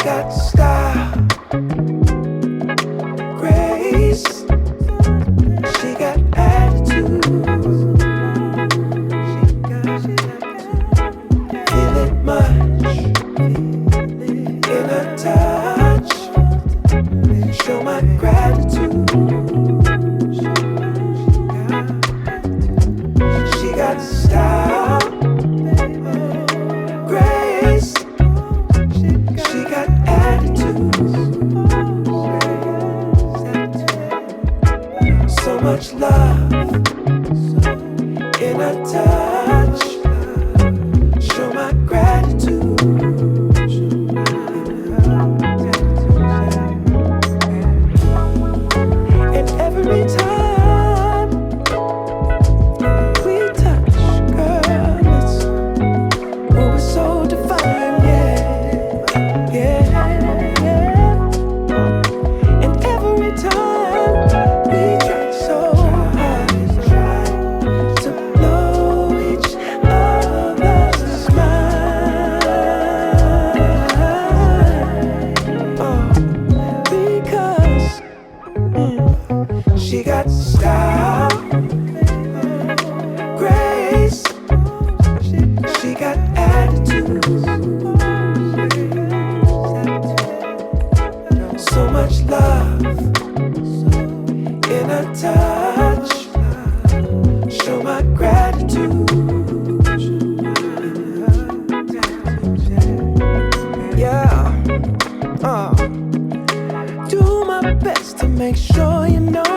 got style, grace. She got attitude. Feel it much in her touch. Show my gratitude. She got style, grace. She got attitude. So much love in her touch. Show my gratitude. And every time we touch, girl, it's oh, it's so divine, yeah, yeah. And every time we try so hard to blow each other's mind, because she got style, grace. She got attitude. So much love in her touch. Show my gratitude. Yeah. Do my best to make sure you know